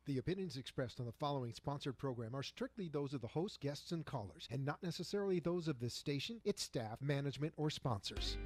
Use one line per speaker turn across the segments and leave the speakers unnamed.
The opinions expressed on the following sponsored program are strictly those of the host, guests, and callers, and not necessarily those of this station, its staff, management, or sponsors.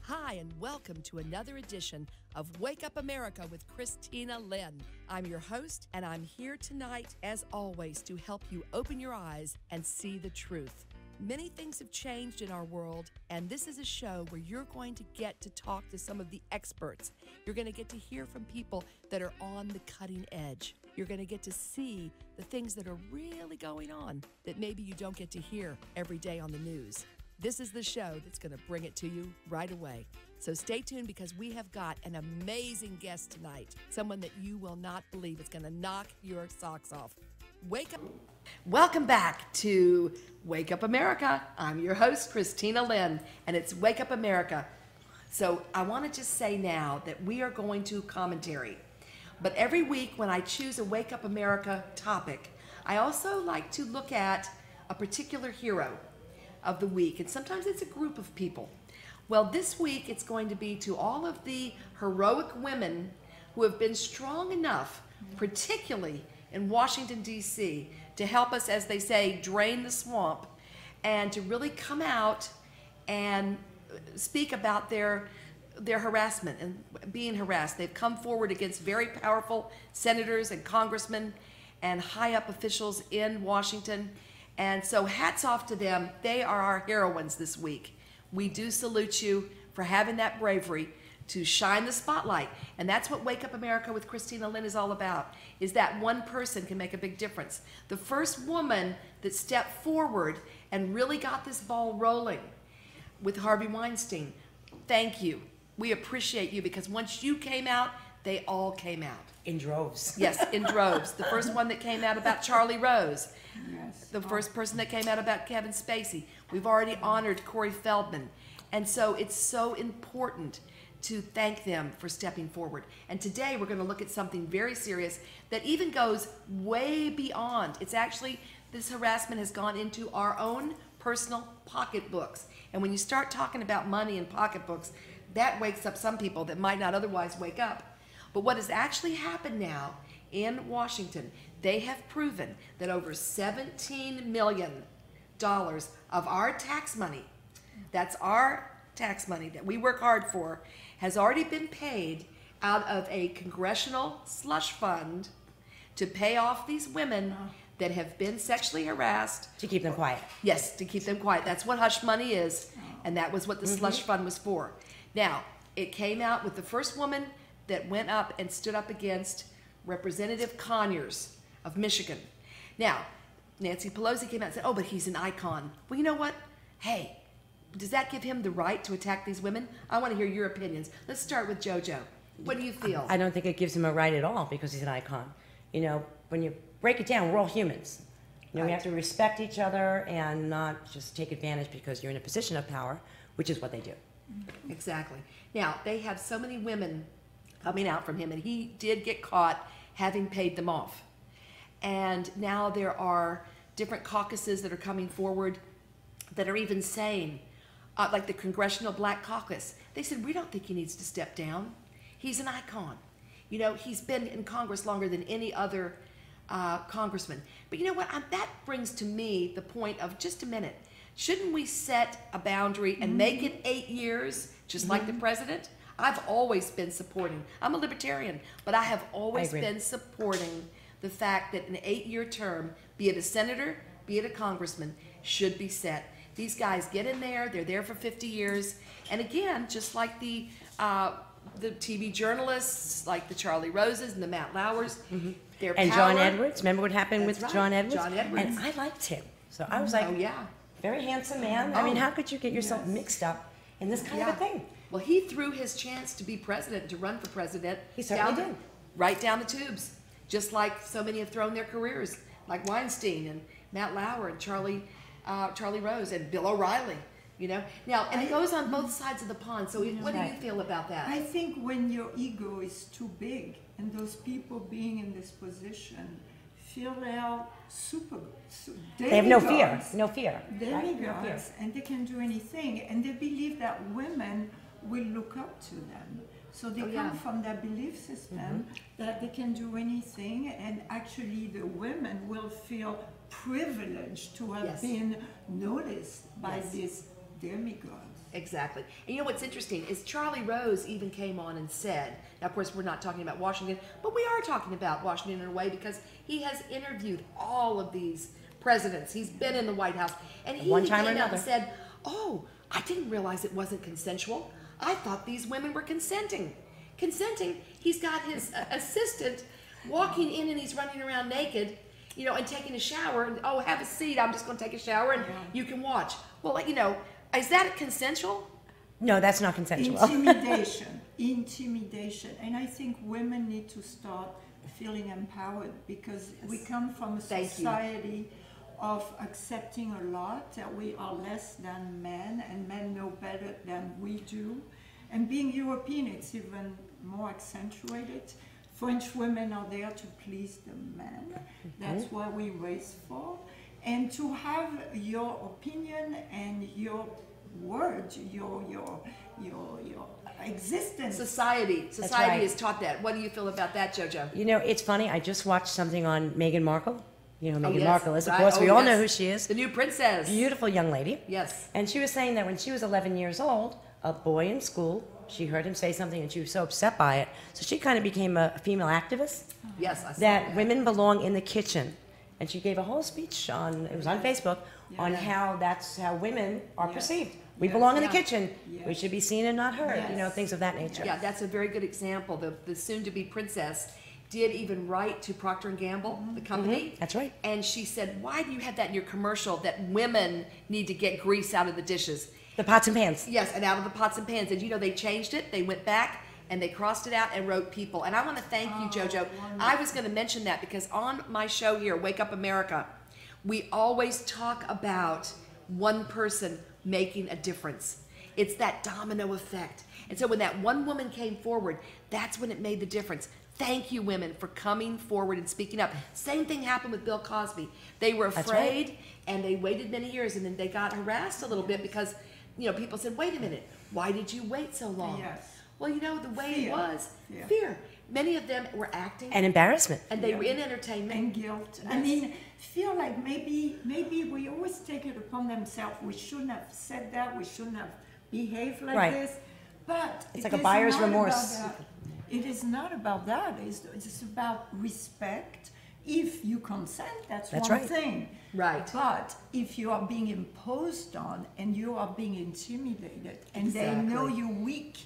Hi, and welcome to another edition of Wake Up America with Christina Lynn. I'm your host, and I'm here tonight, as always, to help you open your eyes and see the truth. Many things have changed in our world, and this is a show where you're going to get to talk to some of the experts. You're going to get to hear from people that are on the cutting edge. You're going to get to see the things that are really going on that maybe you don't get to hear every day on the news. This is the show that's going to bring it to you right away. So stay tuned, because we have got an amazing guest tonight, someone that you will not believe is going to knock your socks off. Wake up. Welcome back to Wake Up America. I'm your host, Christina Lynn, and it's Wake Up America. So I want to just say now that we are going to commentary. But every week when I choose a Wake Up America topic, I also like to look at a particular hero of the week, and sometimes it's a group of people. Well, this week it's going to be to all of the heroic women who have been strong enough, particularly in Washington, D.C., to help us, as they say, drain the swamp, and to really come out and speak about their harassment and being harassed. They've come forward against very powerful senators and congressmen and high-up officials in Washington. And so hats off to them. They are our heroines this week. We do salute you for having that bravery to shine the spotlight. And that's what Wake Up America with Christina Lynn is all about, is that one person can make a big difference. The first woman that stepped forward and really got this ball rolling with Harvey Weinstein. Thank you. We appreciate you, because once you came out, they all came out.
In droves.
Yes, in droves. The first one that came out about Charlie Rose.
Yes.
The first person that came out about Kevin Spacey. We've already honored Corey Feldman. And so it's so important to thank them for stepping forward. And today we're going to look at something very serious that even goes way beyond. It's actually, this harassment has gone into our own personal pocketbooks. And when you start talking about money and pocketbooks, that wakes up some people that might not otherwise wake up. But what has actually happened now in Washington, they have proven that over $17 million of our tax money, that's our tax money that we work hard for, has already been paid out of a congressional slush fund to pay off these women that have been sexually harassed.
To keep them quiet.
Yes, to keep them quiet. That's what hush money is, and that was what the slush fund was for. Now, it came out with the first woman that went up and stood up against Representative Conyers of Michigan. Now, Nancy Pelosi came out and said, oh, but he's an icon. Well, you know what? Hey, does that give him the right to attack these women? I want to hear your opinions. Let's start with JoJo. What do you feel?
I don't think it gives him a right at all, because he's an icon. You know, when you break it down, we're all humans. You know, we have to respect each other and not just take advantage because you're in a position of power, which is what they do.
Exactly. Now, they have so many women coming out from him, and he did get caught having paid them off. And now there are different caucuses that are coming forward that are even saying, like the Congressional Black Caucus, they said, we don't think he needs to step down. He's an icon. You know, he's been in Congress longer than any other congressman. But you know what? That brings to me the point of, just a minute, shouldn't we set a boundary and make it 8 years, just like the president? I've always been supporting. I'm a libertarian, but I have always been supporting the fact that an 8-year term, be it a senator, be it a congressman, should be set. These guys get in there, they're there for 50 years. And again, just like the TV journalists, like the Charlie Roses and the Matt Lauers, their
And
power,
John Edwards, remember what happened with
That's right,
John Edwards?
John Edwards.
And I liked him. So I was like,
oh yeah.
very handsome man. I mean, how could you get yourself mixed up in this kind of a thing?
Well, he threw his chance to be president, to run for president.
He certainly did.
Right down the tubes, just like so many have thrown their careers, like Weinstein and Matt Lauer and Charlie Rose and Bill O'Reilly. You know, now, and it goes on both sides of the pond. So, what do you feel about that?
I think when your ego is too big, and those people being in this position feel they are
They have no fear. No fear.
Demigods, and they can do anything, and they believe that women will look up to them. So they
Oh,
come
yeah.
from their belief system that they can do anything, and actually the women will feel privileged to have
Yes.
been noticed by
Yes.
this demigod.
Exactly. And you know what's interesting is Charlie Rose even came on and said, now of course we're not talking about Washington, but we are talking about Washington in a way because he has interviewed all of these presidents. He's been in the White House. And he
One time or
came out
another.
and said, oh, I didn't realize it wasn't consensual. I thought these women were consenting. Consenting. He's got his assistant walking in and he's running around naked, you know, and taking a shower. And, oh, have a seat. I'm just going to take a shower and you can watch. Well, like, you know, is that consensual?
No, that's not consensual.
Intimidation. And I think women need to start feeling empowered because we come from a
Thank you.
society of accepting a lot, that we are less than men and men know better than we do. And being European, it's even more accentuated. French women are there to please the men. That's what we race for. And to have your opinion and your word, your existence.
Society
right.
has taught that. What do you feel about that, JoJo?
You know, it's funny. I just watched something on Meghan Markle. You know who Meghan
yes,
Markle is, of
right.
course.
Oh,
We all
yes.
know who she is.
The new princess.
Beautiful young lady.
Yes.
And she was saying that when she was 11 years old, a boy in school, she heard him say something and she was so upset by it. So she kind of became a female activist.
Yes, I saw
That women belong in the kitchen. And she gave a whole speech on, it was on Facebook, on how that's how women are perceived. We belong in the kitchen. We should be seen and not heard, you know, things of that nature.
Yeah, that's a very good example. The soon-to-be princess did even write to Procter & Gamble, the company.
That's right.
And she said, why do you have that in your commercial that women need to get grease out of the dishes?
The pots and pans.
Yes, and out of the pots and pans. And you know, they changed it. They went back and they crossed it out and wrote people. And I want to thank you, JoJo. I was going to mention that because on my show here, Wake Up America, we always talk about one person making a difference. It's that domino effect. And so when that one woman came forward, that's when it made the difference. Thank you, women, for coming forward and speaking up. Same thing happened with Bill Cosby. They were
That's
afraid,
right.
and they waited many years, and then they got harassed a little bit because, you know, people said, wait a minute, why did you wait so long?
Yes.
Well, you know, the way
Fear.
it was,
Fear.
fear. Many of them were acting,
And embarrassment.
and they were in entertainment.
And guilt. I
Yes.
mean, feel like maybe we always take it upon themselves. We shouldn't have said that. We shouldn't have behaved like
Right.
this. But
It's
it
like a
is
buyer's
not about
remorse.
that. It is not about that. It's about respect. If you consent, that's one
right.
thing.
Right.
But if you are being imposed on and you are being intimidated and they know
Exactly.
you're weak.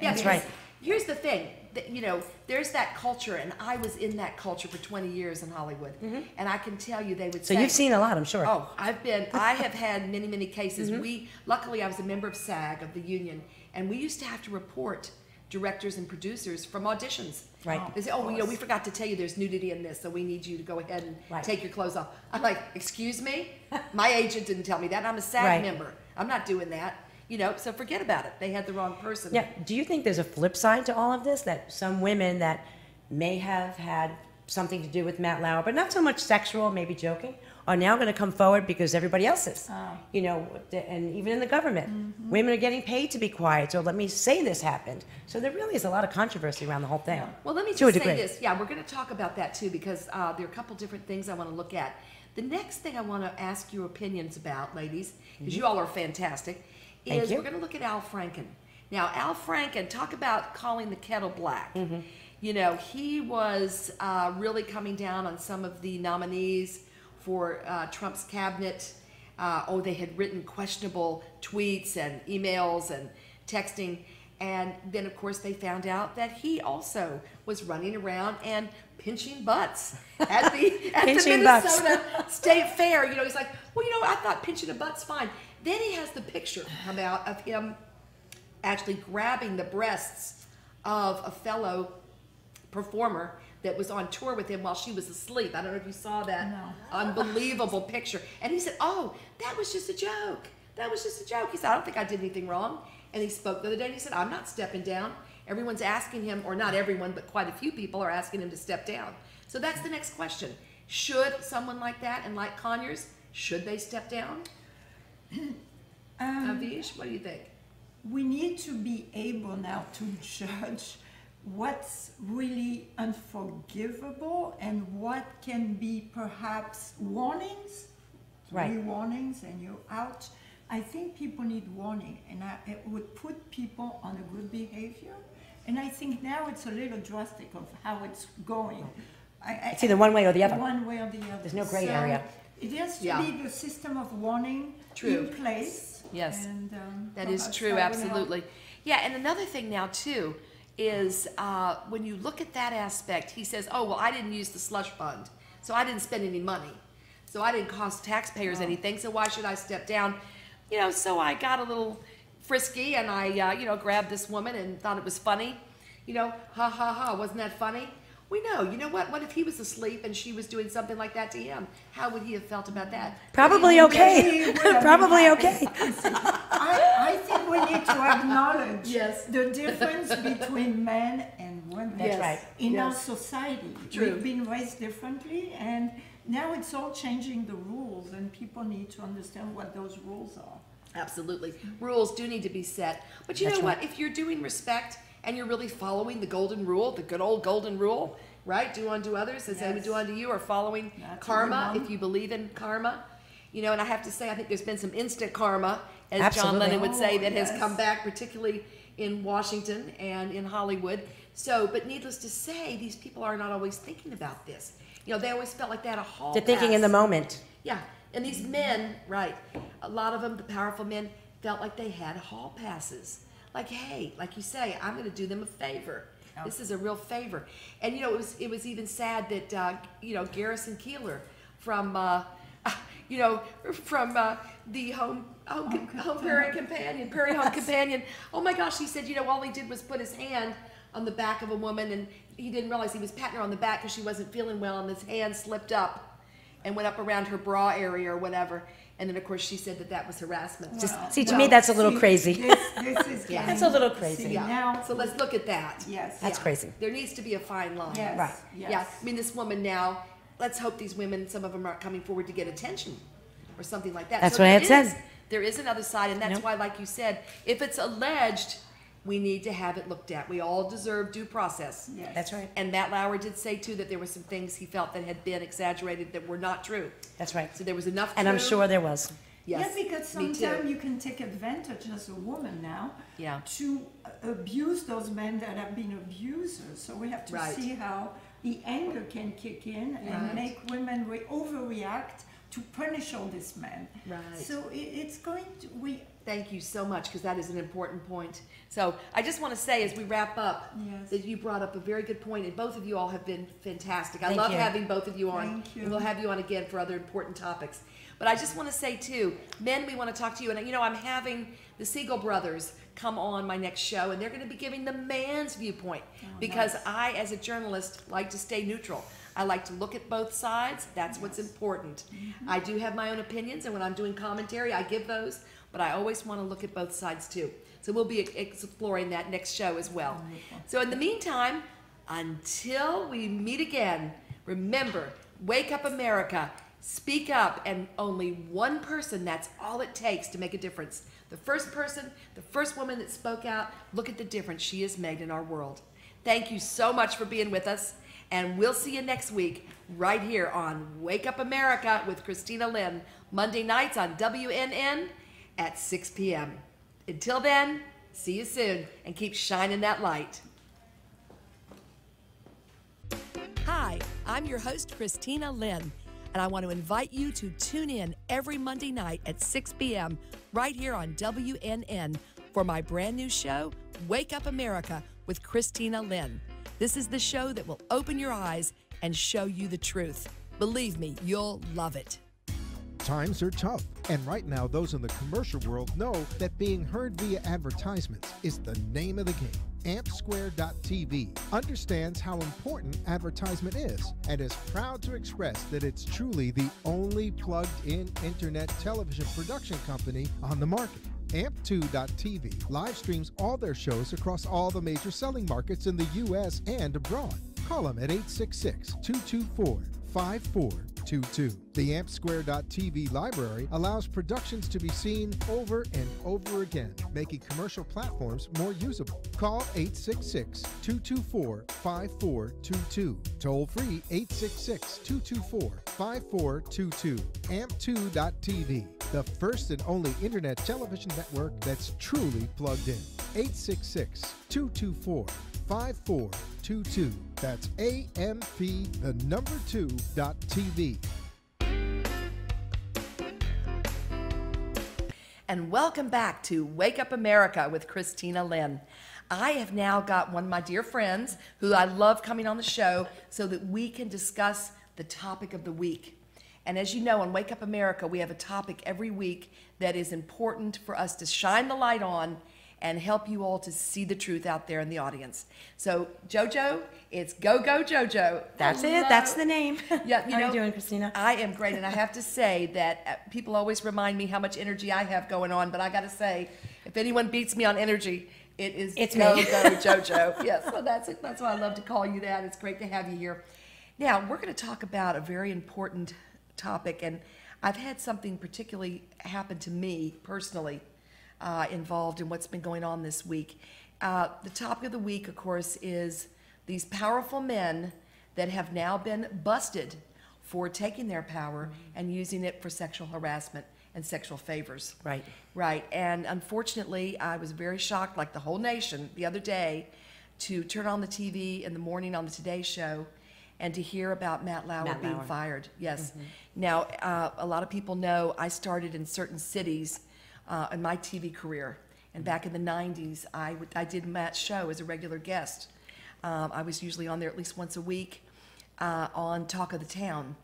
Yeah,
That's
because
right.
Here's the thing, that, you know, there's that culture, and I was in that culture for 20 years in Hollywood, and I can tell you they would
So
say,
you've seen a lot, I'm sure.
oh, I have had many cases. Luckily I was a member of SAG, of the union, and we used to have to report directors and producers from auditions.
Right.
They say, oh, you know, we forgot to tell you there's nudity in this, so we need you to go ahead and
Right.
take your clothes off. I'm like, excuse me? My agent didn't tell me that. I'm a SAG
Right.
member. I'm not doing that. You know, so forget about it. They had the wrong person.
Yeah. Do you think there's a flip side to all of this? That some women that may have had something to do with Matt Lauer, but not so much sexual, maybe joking, are now going to come forward because everybody else is. You know, and even in the government, women are getting paid to be quiet. So let me say this happened. So there really is a lot of controversy around the whole thing.
Well, let me
To a
just say
degree.
this. Yeah, we're going to talk about that too because there are a couple different things I want to look at. The next thing I want to ask your opinions about, ladies, because you all are fantastic,
Thank
is
you.
we're going to look at Al Franken. Now, Al Franken, talk about calling the kettle black. You know, he was really coming down on some of the nominees for Trump's cabinet. They had written questionable tweets and emails and texting. And then, of course, they found out that he also was running around and pinching butts at the
Pinching butts.
Minnesota State Fair. You know, he's like, well, you know, I thought pinching a butt's fine. Then he has the picture come out of him actually grabbing the breasts of a fellow performer that was on tour with him while she was asleep. I don't know if you saw that unbelievable picture. And he said, oh, that was just a joke. That was just a joke. He said, I don't think I did anything wrong. And he spoke the other day and he said, I'm not stepping down. Everyone's asking him, or not everyone, but quite a few people are asking him to step down. So that's the next question. Should someone like that, and like Conyers, should they step down? Avish, what do you think?
we need to be able now to judge what's really unforgivable and what can be perhaps warnings,
Right.
3 warnings and you're out. I think people need warning, and it would put people on a good behavior. And I think now it's a little drastic of how it's going.
It's either one way or the other.
One way or the other.
There's no gray
So
area.
It has to
Yeah.
be the system of warning
True.
in place.
Yes.
And,
That is
perhaps
true,
that would help.
absolutely. Yeah, and another thing now too is when you look at that aspect, he says, "Oh well, I didn't use the slush fund, so I didn't spend any money, so I didn't cost taxpayers anything. So why should I step down?" You know, so I got a little frisky and I, grabbed this woman and thought it was funny. You know, ha ha ha, wasn't that funny? We know. You know what? What if he was asleep and she was doing something like that to him? How would he have felt about that?
Probably okay. Probably okay.
I think we need to acknowledge
Yes.
the difference between men and women.
That's right.
In our
Yes.
society.
True.
We've been raised differently, and now it's all changing the rules, and people need to understand what those rules are.
Absolutely. Rules do need to be set. But you
That's
know
right.
what? If you're doing respect and you're really following the golden rule, the good old golden rule, right? Do unto others as they would
Yes.
do unto you, or following
That's a
karma,
good one.
if you believe in karma. You know, and I have to say, I think there's been some instant karma, as John
Absolutely.
Lennon would say,
Oh,
that has
yes.
come back, particularly in Washington and in Hollywood. So, but needless to say, these people are not always thinking about this. You know, they always felt like they had a hall
They're thinking in the
pass.
moment.
Yeah, and these men, right, a lot of them, the powerful men, felt like they had hall passes. Like, hey, like you say, I'm going to do them a favor. This is a real favor. And, you know, it was even sad that, Garrison Keillor from, the Home Prairie Home Companion. Oh my gosh, he said, all he did was put his hand on the back of a woman, and he didn't realize he was patting her on the back because she wasn't feeling well, and his hand slipped up and went up around her bra area or whatever. And then, of course, she said that was harassment.
See, to me, that's a little crazy.
This is
Yeah.
That's a little crazy.
See,
Yeah.
now,
So let's look at that.
yes.
That's crazy.
There needs to be a fine line.
Yes.
Right.
Yes.
Yeah. I mean, this woman now, let's hope these women, some of them aren't coming forward to get attention or something like that.
That's
So
what I
there
had
is-
said.
There is another side, and that's
Yep.
why, like you said, if it's alleged, we need to have it looked at. We all deserve due process.
Yes.
That's right.
And Matt Lauer did say, too, that there were some things he felt that had been exaggerated that were not true.
That's right.
So there was enough
And I'm
true-
sure there was.
Yes,
Yeah, because
me too.
sometimes you can take advantage as a woman now
Yeah.
to abuse those men that have been abusers. So we have to
Right.
see how the anger can kick in and
Right.
make women overreact to punish all these men.
Right.
So it's going to,
Thank you so much, because that is an important point. So I just want to say, as we wrap up,
Yes.
that you brought up a very good point, and both of you all have been fantastic. I
Thank
love
you.
having both of you on.
Thank you.
And we'll have you on again for other important topics. But I just want to say, too, men, we want to talk to you. And, I'm having the Siegel brothers come on my next show, and they're going to be giving the man's viewpoint. Because I, as a journalist, like to stay neutral. I like to look at both sides. That's what's important. I do have my own opinions, and when I'm doing commentary, I give those. But I always want to look at both sides, too. So we'll be exploring that next show as well. So in the meantime, until we meet again, remember, wake up America. Speak up, and only one person, that's all it takes to make a difference. The first person, the first woman that spoke out, look at the difference she has made in our world. Thank you so much for being with us, and we'll see you next week right here on Wake Up America with Christina Lynn, Monday nights on WNN at 6 p.m. Until then, see you soon, and keep shining that light. Hi, I'm your host, Christina Lynn. And I want to invite you to tune in every Monday night at 6 p.m. right here on WNN for my brand new show, Wake Up America with Christina Lynn. This is the show that will open your eyes and show you the truth. Believe me, you'll love it.
Times are tough, and right now those in the commercial world know that being heard via advertisements is the name of the game. AmpSquare.tv understands how important advertisement is and is proud to express that it's truly the only plugged-in internet television production company on the market. Amp2.tv live streams all their shows across all the major selling markets in the U.S. and abroad. Call them at 866-224-5444. 5422. The AmpSquare.tv library allows productions to be seen over and over again, making commercial platforms more usable. Call 866-224-5422. Toll free 866-224-5422. AMP2.tv, the first and only internet television network that's truly plugged in. 866-224-5422. That's AMP, the number 2.tv.
And welcome back to Wake Up America with Christina Lynn. I have now got one of my dear friends who I love coming on the show so that we can discuss the topic of the week. And as you know, on Wake Up America, we have a topic every week that is important for us to shine the light on and help you all to see the truth out there in the audience. So, JoJo, it's Go Go JoJo.
That's
Hello.
it. That's the name.
Yeah,
How are you doing, Christina?
I am great, and I have to say that people always remind me how much energy I have going on, but I got to say, if anyone beats me on energy, it's Go
me.
Go JoJo. Yes, so that's it. That's why I love to call you that. It's great to have you here. Now, we're going to talk about a very important topic, and I've had something particularly happen to me personally involved in what's been going on this week. The topic of the week, of course, is these powerful men that have now been busted for taking their power and using it for sexual harassment and sexual favors.
Right.
Right. And unfortunately, I was very shocked, like the whole nation, the other day, to turn on the TV in the morning on the Today Show and to hear about Matt Lauer being fired. Yes. Now, a lot of people know I started in certain cities in my TV career. And back in the 90s, I did Matt's show as a regular guest. I was usually on there at least once a week on Talk of the Town.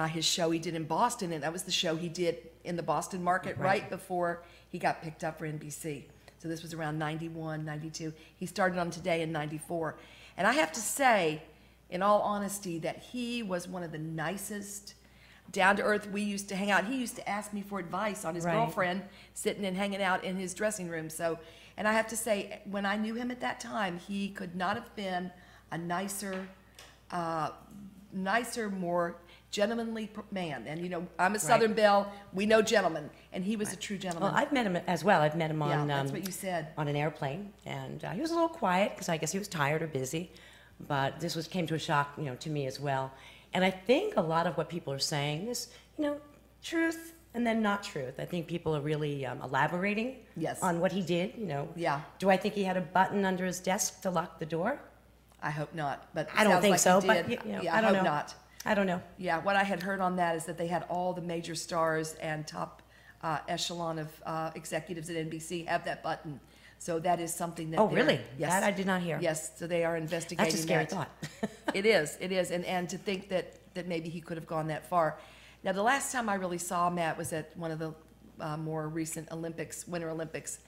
His show he did in Boston, and that was the show he did in the Boston market right before he got picked up for NBC. So this was around 91, 92. He started on Today in 94. And I have to say, in all honesty, that he was one of the nicest, down to earth. We used to hang out. He used to ask me for advice on his girlfriend sitting and hanging out in his dressing room. So, and I have to say, when I knew him at that time, he could not have been a nicer, more gentlemanly man. And you know, I'm a Southern Belle. We know gentlemen, and he was a true gentleman.
Well, I've met him as well. I've met him on
that's what you said.
On an airplane, and he was a little quiet because I guess he was tired or busy. But this came to a shock, you know, to me as well. And I think a lot of what people are saying is, you know, truth and then not truth. I think people are really elaborating on what he did, you know.
Yeah.
Do I think he had a button under his desk to lock the door?
I hope not. But
I don't think
like
so,
he
but
did.
you know,
I hope not.
I don't know.
Yeah, what I had heard on that is that they had all the major stars and top echelon of executives at NBC have that button. So that is something that.
Oh, really?
Yes.
That I did not hear.
Yes, so they are investigating that.
That's a scary thought.
It is, and to think that maybe he could have gone that far. Now, the last time I really saw Matt was at one of the more recent Winter Olympics.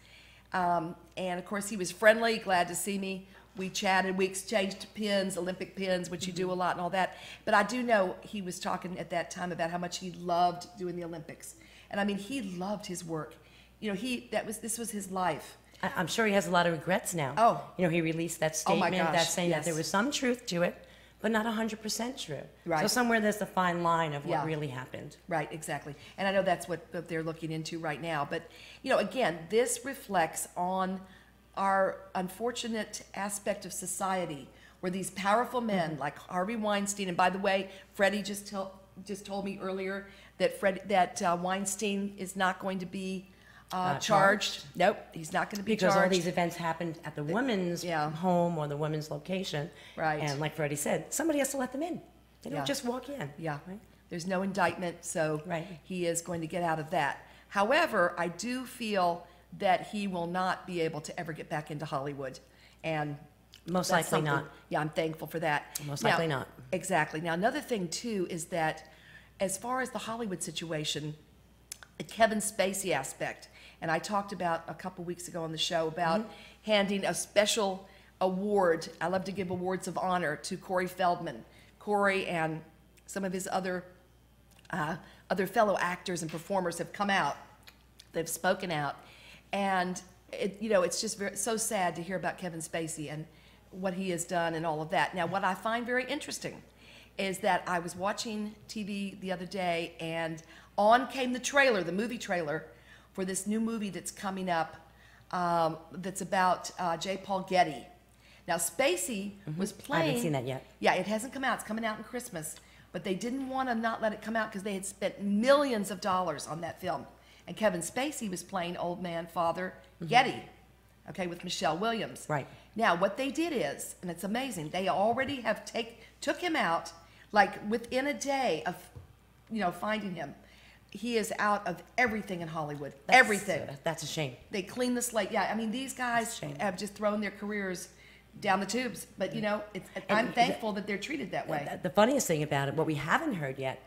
And of course, he was friendly, glad to see me. We chatted, we exchanged pins, Olympic pins, which you do a lot and all that. But I do know he was talking at that time about how much he loved doing the Olympics. And I mean, he loved his work. You know, this was his life.
I'm sure he has a lot of regrets now.
Oh.
You know, he released that statement that's saying that there was some truth to it, but not 100% true.
Right.
So somewhere there's the fine line of what really happened.
Right, exactly. And I know that's what they're looking into right now. But, you know, again, this reflects on our unfortunate aspect of society where these powerful men like Harvey Weinstein, and by the way, Freddie just told me earlier that Weinstein is not going to be charged. Nope, he's not going to be
because
charged.
all these events happened at the woman's home or the woman's location.
Right.
And like Freddie said, somebody has to let them in. They don't just walk in.
Yeah.
Right?
There's no indictment, so he is going to get out of that. However, I do feel that he will not be able to ever get back into Hollywood. And
most likely not.
Yeah, I'm thankful for that.
Most likely not.
Exactly. Now, another thing, too, is that as far as the Hollywood situation, the Kevin Spacey aspect, and I talked about a couple weeks ago on the show about handing a special award. I love to give awards of honor to Corey Feldman. Corey and some of his other fellow actors and performers have come out. They've spoken out. And, it's just so sad to hear about Kevin Spacey and what he has done and all of that. Now, what I find very interesting is that I was watching TV the other day, and on came the trailer, the movie trailer, for this new movie that's coming up, that's about J. Paul Getty. Now, Spacey was playing...
I haven't seen that yet.
Yeah, it hasn't come out. It's coming out in Christmas. But they didn't want to not let it come out because they had spent millions of dollars on that film. And Kevin Spacey was playing old man father Getty, okay, with Michelle Williams.
Right.
Now, what they did is, and it's amazing, they already have took him out, like within a day of, finding him. He is out of everything in Hollywood. Everything.
That's a shame.
They clean the slate. Yeah, I mean, these guys have just thrown their careers down the tubes. But, I'm thankful that they're treated that way.
The funniest thing about it, what we haven't heard yet,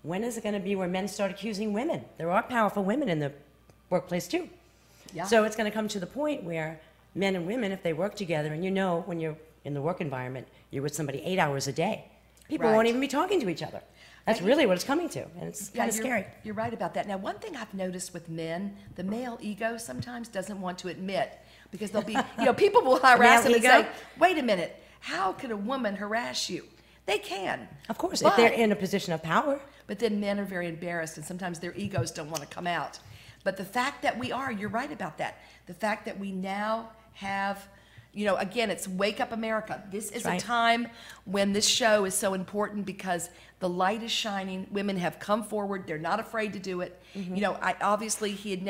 when is it going to be where men start accusing women? There are powerful women in the workplace, too.
Yeah.
So it's going to come to the point where men and women, if they work together, and when you're in the work environment, you're with somebody 8 hours a day, people won't even be talking to each other. That's really what it's coming to, and it's kind of scary.
You're right about that. Now, one thing I've noticed with men, the male ego sometimes doesn't want to admit, because they'll be, people will harass them and say, wait a minute, how could a woman harass you? They can.
Of course, if they're in a position of power.
But then men are very embarrassed, and sometimes their egos don't want to come out. But the fact that you're right about that. The fact that we now have, again, it's Wake Up America. This is a time when this show is so important because the light is shining. Women have come forward. They're not afraid to do it. Obviously, they'd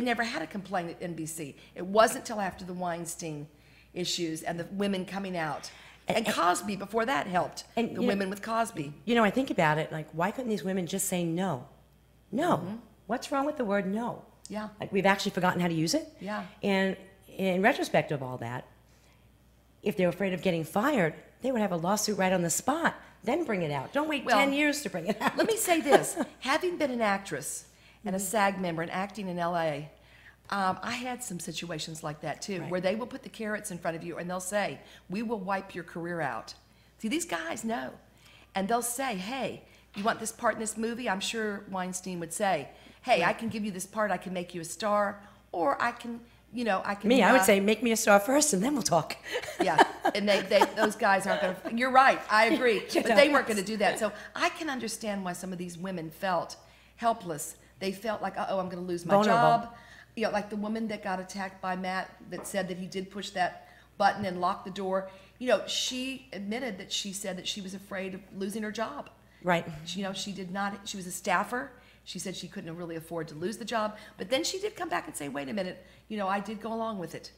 never had a complaint at NBC. It wasn't till after the Weinstein issues and the women coming out. And Cosby, before that, helped. And the women with Cosby.
I think about it, like, why couldn't these women just say no? No. Mm-hmm. What's wrong with the word no?
Yeah.
Like, we've actually forgotten how to use it.
Yeah.
And in retrospect of all that, if they were afraid of getting fired, they would have a lawsuit right on the spot, then bring it out. Don't wait 10 years to bring it out.
Let me say this. Having been an actress and a SAG member and acting in L.A., I had some situations like that too, where they will put the carrots in front of you and they'll say, we will wipe your career out. See, these guys know. And they'll say, hey, you want this part in this movie? I'm sure Weinstein would say, hey, I can give you this part, I can make you a star, or I can,
I would say, make me a star first and then we'll talk.
Yeah, and those guys aren't going to, you're right, I agree, but they weren't going to do that. So I can understand why some of these women felt helpless. They felt like, uh-oh, I'm going to lose my job. Like the woman that got attacked by Matt that said that he did push that button and lock the door. She admitted that she said that she was afraid of losing her job.
Right.
She did not, she was a staffer. She said she couldn't really afford to lose the job. But then she did come back and say, wait a minute, I did go along with it.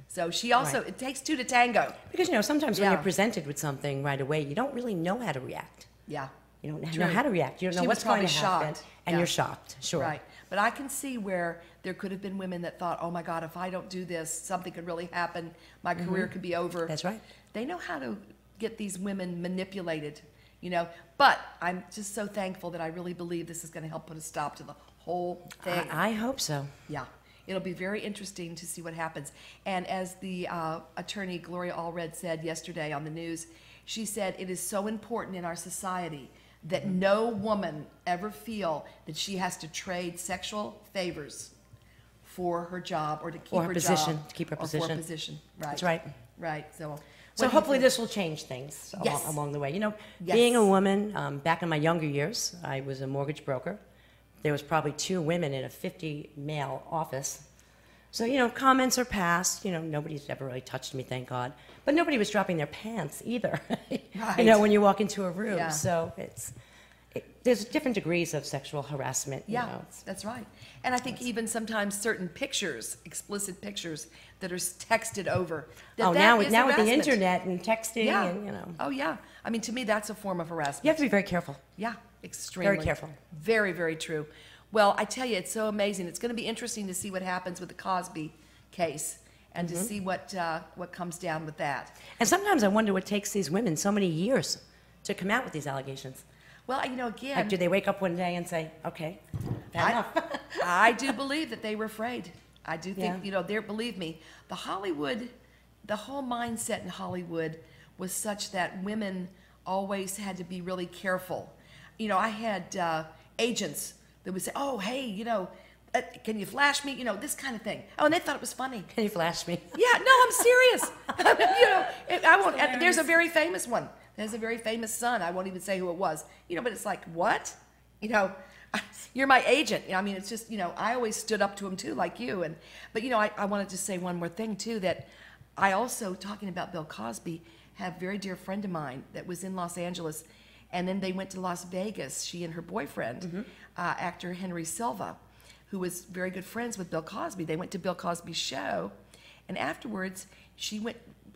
So she also, it takes two to tango.
Because, sometimes when you're presented with something right away, you don't really know how to react.
Yeah.
You don't know how to react. You don't know what's going to happen. And you're shocked, sure.
Right. But I can see where there could have been women that thought, oh my God, if I don't do this, something could really happen. My career could be over.
That's right.
They know how to get these women manipulated, But I'm just so thankful that I really believe this is going to help put a stop to the whole thing.
I hope so.
Yeah. It'll be very interesting to see what happens. And as the attorney Gloria Allred said yesterday on the news, she said it is so important in our society that no woman ever feel that she has to trade sexual favors for her job or to keep her
position,
job.
To keep her
or
position.
For a position. Right.
That's right.
Right. So
hopefully this will change things along the way. Being a woman, back in my younger years, I was a mortgage broker. There was probably 2 women in a 50-male office. So, comments are passed. Nobody's ever really touched me, thank God. But nobody was dropping their pants either,
Right.
When you walk into a room.
Yeah.
So there's different degrees of sexual harassment.
Yeah, that's right. And I think even sometimes certain pictures, explicit pictures that are texted over.
Now with the internet and texting and,
Oh, yeah. I mean, to me, that's a form of harassment.
You have to be very careful.
Yeah, extremely.
Very careful.
Very, very true. Well, I tell you, it's so amazing. It's going to be interesting to see what happens with the Cosby case and to see what comes down with that.
And sometimes I wonder what takes these women so many years to come out with these allegations.
Well, again...
Like, do they wake up one day and say, okay, enough?
I do believe that they were afraid. I do think, believe me, the whole mindset in Hollywood was such that women always had to be really careful. I had agents that would say, oh, hey, can you flash me? This kind of thing. Oh, and they thought it was funny.
Can you flash me?
Yeah, no, I'm serious. I won't. There's a very famous one there's a very famous son. I won't even say who it was. But it's like, what? You're my agent. I mean, it's just, I always stood up to him too, like you. But I wanted to say one more thing too, that I also, talking about Bill Cosby, have a very dear friend of mine that was in Los Angeles, and then they went to Las Vegas, she and her boyfriend, actor Henry Silva, who was very good friends with Bill Cosby. They went to Bill Cosby's show, and afterwards,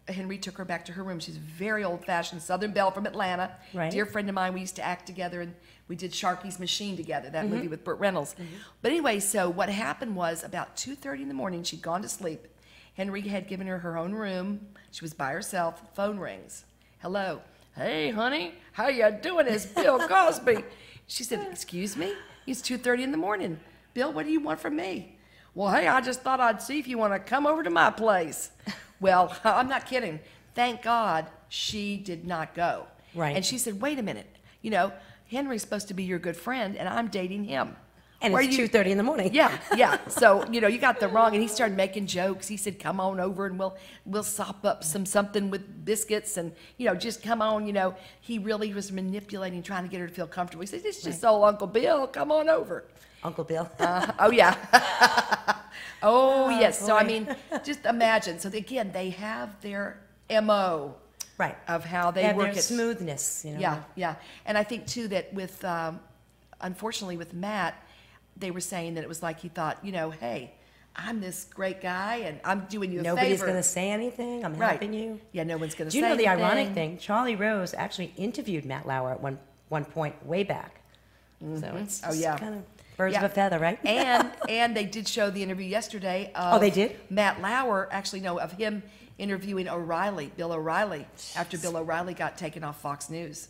Henry took her back to her room. She's a very old-fashioned Southern belle from Atlanta.
Right.
Dear friend of mine. We used to act together, and we did Sharky's Machine together, that movie with Burt Reynolds. But anyway, so what happened was about 2:30 in the morning, she'd gone to sleep. Henry had given her her own room. She was by herself. Phone rings. Hello. Hey, honey, how you doing? It's Bill Cosby. She said, excuse me? It's 2:30 in the morning. Bill, what do you want from me? Well, hey, I just thought I'd see if you want to come over to my place. Well, I'm not kidding. Thank God she did not go.
Right.
And she said, wait a minute. Henry's supposed to be your good friend, and I'm dating him.
And it's 2:30 in the morning.
Yeah. So, you got the wrong. And he started making jokes. He said, come on over and we'll sop up something with biscuits and, just come on. He really was manipulating, trying to get her to feel comfortable. He said, it's just old Uncle Bill. Come on over.
Uncle Bill.
Oh, yeah. Oh, yes.
Boy.
So, I mean, just imagine. So, again, they have their MO.
Right.
Of how they
have
work
their smoothness.
Yeah. And I think, too, that with, unfortunately, with Matt, they were saying that it was like he thought, hey, I'm this great guy and I'm doing you a favor.
Nobody's going to say anything. I'm helping you.
Yeah, no one's going to say
anything. Do you know
anything.
the ironic thing? Charlie Rose actually interviewed Matt Lauer at one point way back. So it's just kind of birds of a feather, right?
and they did show the interview yesterday of
they did?
Matt Lauer, of him interviewing Bill O'Reilly, after Bill O'Reilly got taken off Fox News.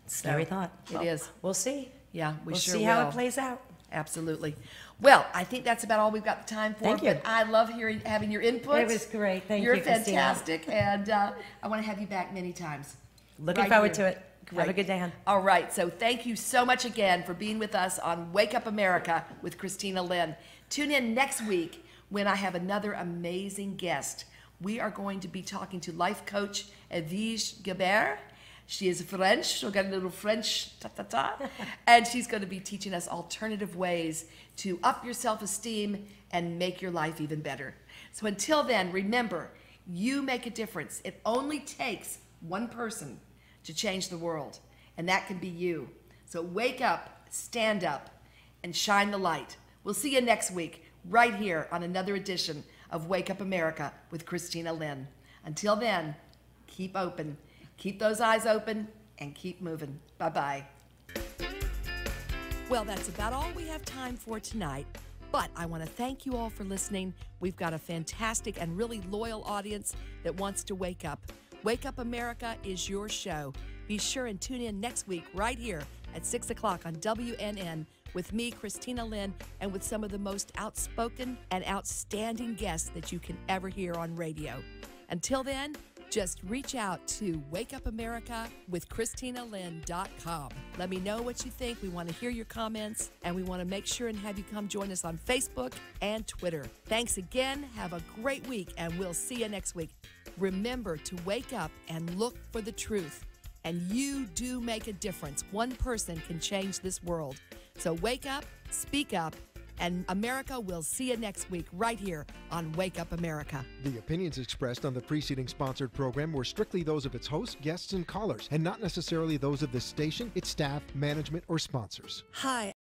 Scary thought.
It is.
We'll see.
Yeah, we'll
see how it plays out.
Absolutely. Well, I think that's about all we've got the time for.
Thank you.
But I love having your input.
It was great. Thank you,
You're
Christina.
fantastic, and I want to have you back many times.
Looking forward to it.
Great.
Have a good day, hon.
All right. So thank you so much again for being with us on Wake Up America with Christina Lynn. Tune in next week when I have another amazing guest. We are going to be talking to life coach Edwige Gilbert. She is French, so got a little French and she's going to be teaching us alternative ways to up your self-esteem and make your life even better. So until then, remember, you make a difference. It only takes one person to change the world, and that can be you. So wake up, stand up, and shine the light. We'll see you next week, right here on another edition of Wake Up America with Christina Lynn. Until then, keep open. Keep those eyes open and keep moving. Bye-bye. Well, that's about all we have time for tonight. But I want to thank you all for listening. We've got a fantastic and really loyal audience that wants to wake up. Wake Up America is your show. Be sure and tune in next week right here at 6 o'clock on WNN with me, Christina Lynn, and with some of the most outspoken and outstanding guests that you can ever hear on radio. Until then, just reach out to wakeupamerica.com. Let me know what you think. We want to hear your comments, and we want to make sure and have you come join us on Facebook and Twitter. Thanks again. Have a great week, and we'll see you next week. Remember to wake up and look for the truth. And you do make a difference. One person can change this world. So wake up, speak up, and America will see you next week right here on Wake Up America.
The opinions expressed on the preceding sponsored program were strictly those of its hosts, guests, and callers, and not necessarily those of this station, its staff, management, or sponsors.
Hi,